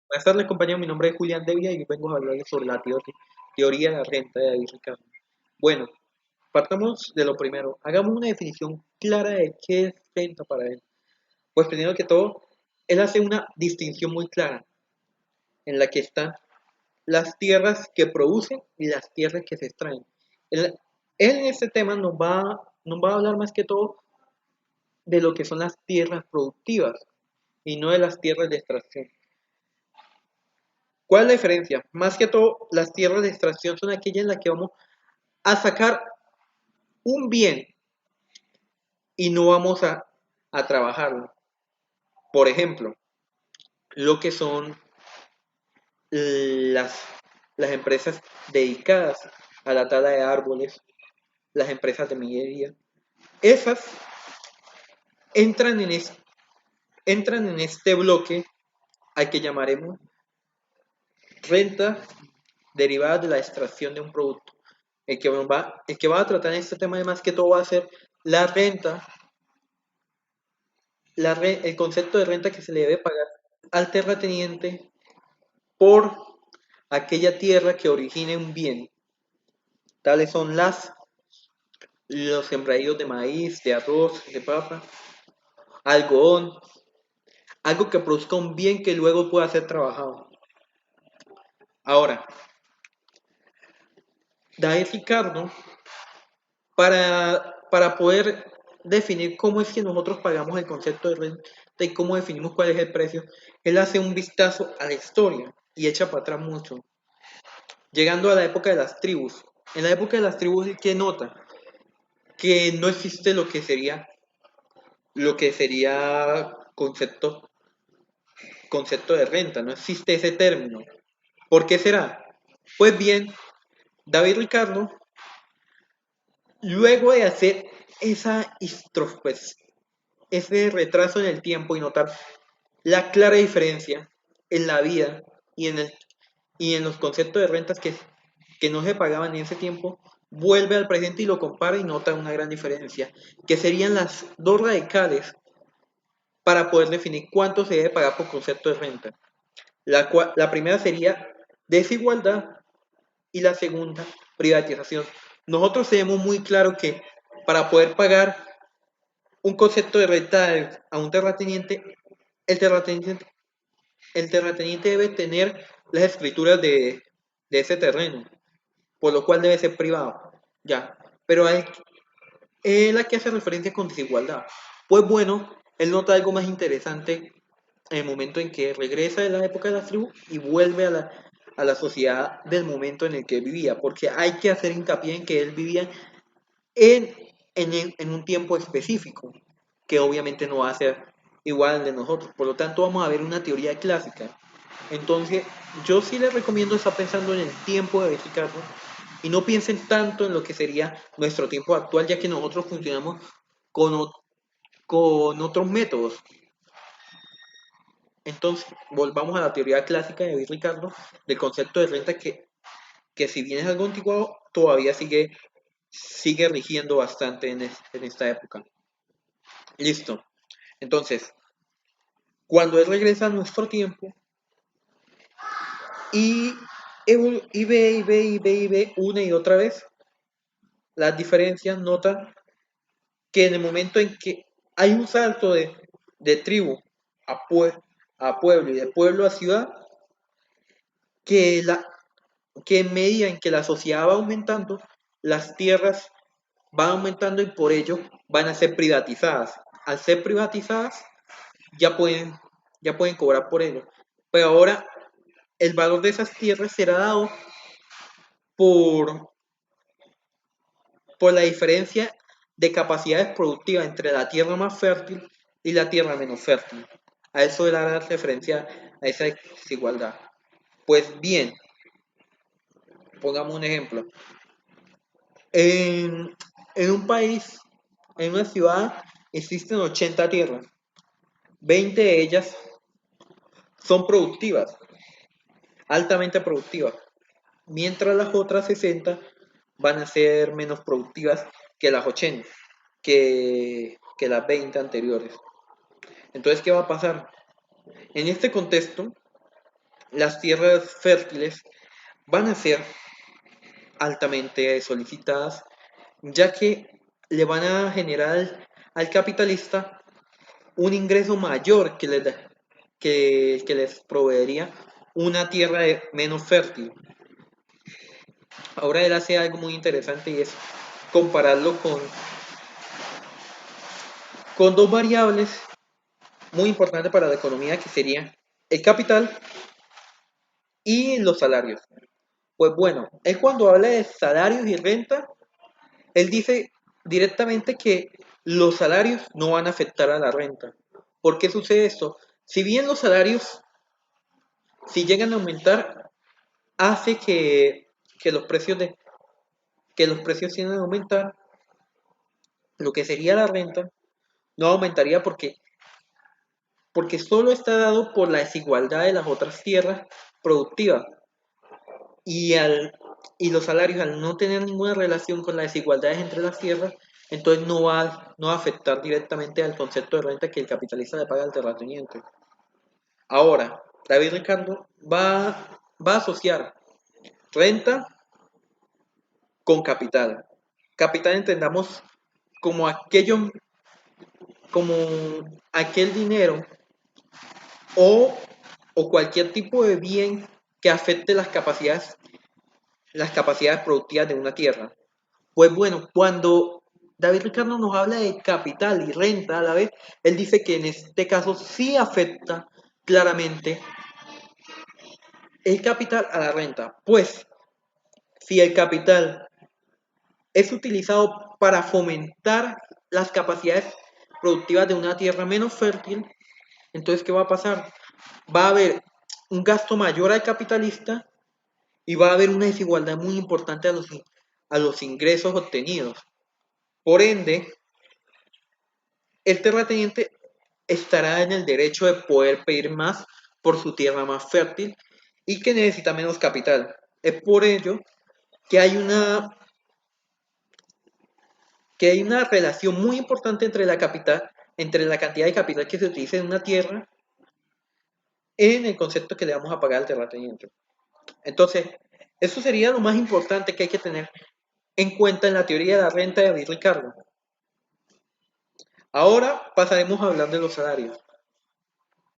Buenas tardes, compañeros. Mi nombre es Julián Devia y vengo a hablarles sobre la teoría de la renta de David Ricardo. Bueno, partamos de lo primero. Hagamos una definición clara de qué es renta para él. Pues primero que todo, él hace una distinción muy clara en la que están las tierras que producen y las tierras que se extraen. Él en este tema nos va a hablar más que todo de lo que son las tierras productivas y no de las tierras de extracción. ¿Cuál es la diferencia? Más que todo, las tierras de extracción son aquellas en las que vamos a sacar un bien y no vamos a trabajarlo. Por ejemplo, lo que son las, las empresas dedicadas a la tala de árboles, las empresas de minería, esas entran en, es, entran en este bloque al que llamaremos renta derivada de la extracción de un producto. El que va a tratar en este tema además que todo va a ser la renta, el concepto de renta que se le debe pagar al terrateniente por aquella tierra que origine un bien. Tales son los sembradíos de maíz, de arroz, de papa, algodón, algo que produzca un bien que luego pueda ser trabajado. Ahora, David Ricardo, para poder definir cómo es que nosotros pagamos el concepto de renta y cómo definimos cuál es el precio, él hace un vistazo a la historia y echa para atrás mucho, llegando a la época de las tribus. En la época de las tribus, ¿qué nota? Que no existe lo que sería concepto de renta, no existe ese término. ¿Por qué será? Pues bien, David Ricardo, luego de hacer esa introspección, ese retraso en el tiempo y notar la clara diferencia en la vida y en los conceptos de rentas que no se pagaban en ese tiempo, vuelve al presente y lo compara y nota una gran diferencia, que serían las dos radicales para poder definir cuánto se debe pagar por concepto de renta. La primera sería desigualdad y la segunda privatización. Nosotros tenemos muy claro que para poder pagar un concepto de renta a un terrateniente, el terrateniente, el terrateniente debe tener las escrituras de ese terreno, por lo cual debe ser privado. Ya, pero él aquí hace referencia con desigualdad. Pues bueno, él nota algo más interesante en el momento en que regresa de la época de las tribus y vuelve a la sociedad del momento en el que vivía, porque hay que hacer hincapié en que él vivía en, en un tiempo específico, que obviamente no va a ser igual al de nosotros. Por lo tanto, vamos a ver una teoría clásica. Entonces, yo sí les recomiendo estar pensando en el tiempo de Ricardo y no piensen tanto en lo que sería nuestro tiempo actual, ya que nosotros funcionamos con, con otros métodos. Entonces, volvamos a la teoría clásica de David Ricardo del concepto de renta que si bien es algo antiguo, todavía sigue rigiendo bastante en esta época. Listo. Entonces, cuando él regresa a nuestro tiempo y, y ve y ve y ve y ve una y otra vez las diferencias, nota que en el momento en que hay un salto de tribu a, a pueblo y de pueblo a ciudad, que, la, que en medida en que la sociedad va aumentando, las tierras van aumentando y por ello van a ser privatizadas. Al ser privatizadas, ya pueden, ya pueden cobrar por ello. Pero ahora el valor de esas tierras será dado por, por la diferencia de capacidades productivas entre la tierra más fértil y la tierra menos fértil. A eso era la referencia a esa desigualdad. Pues bien, pongamos un ejemplo. En un país, en una ciudad, existen 80 tierras. 20 de ellas son productivas, altamente productivas, mientras las otras 60 van a ser menos productivas que las 80, que las 20 anteriores. Entonces, ¿qué va a pasar? En este contexto, las tierras fértiles van a ser altamente solicitadas, ya que le van a generar al capitalista un ingreso mayor que les proveería una tierra menos fértil. Ahora él hace algo muy interesante y es compararlo con dos variables muy importantes para la economía que serían el capital y los salarios. Pues bueno, él cuando habla de salarios y renta, él dice directamente que los salarios no van a afectar a la renta. ¿Por qué sucede esto? Si bien los salarios, si llegan a aumentar, hace que los precios que los precios tienden a aumentar, lo que sería la renta no aumentaría porque solo está dado por la desigualdad de las otras tierras productivas y, y los salarios al no tener ninguna relación con las desigualdades entre las tierras, entonces no va a afectar directamente al concepto de renta que el capitalista le paga al terrateniente. Ahora, David Ricardo va a asociar renta con capital. Capital entendamos como como aquel dinero o, o cualquier tipo de bien que afecte las capacidades productivas de una tierra. Pues bueno, cuando David Ricardo nos habla de capital y renta a la vez, él dice que en este caso sí afecta claramente el capital a la renta. Pues si el capital es utilizado para fomentar las capacidades productivas de una tierra menos fértil, entonces ¿qué va a pasar? Va a haber un gasto mayor al capitalista y va a haber una desigualdad muy importante a los ingresos obtenidos. Por ende, el terrateniente estará en el derecho de poder pedir más por su tierra más fértil y que necesita menos capital. Es por ello que que hay una relación muy importante entre la capital, entre la cantidad de capital que se utiliza en una tierra en el concepto que le vamos a pagar al terrateniente. Entonces, eso sería lo más importante que hay que tener en cuenta en la teoría de la renta de David Ricardo. Ahora pasaremos a hablar de los salarios.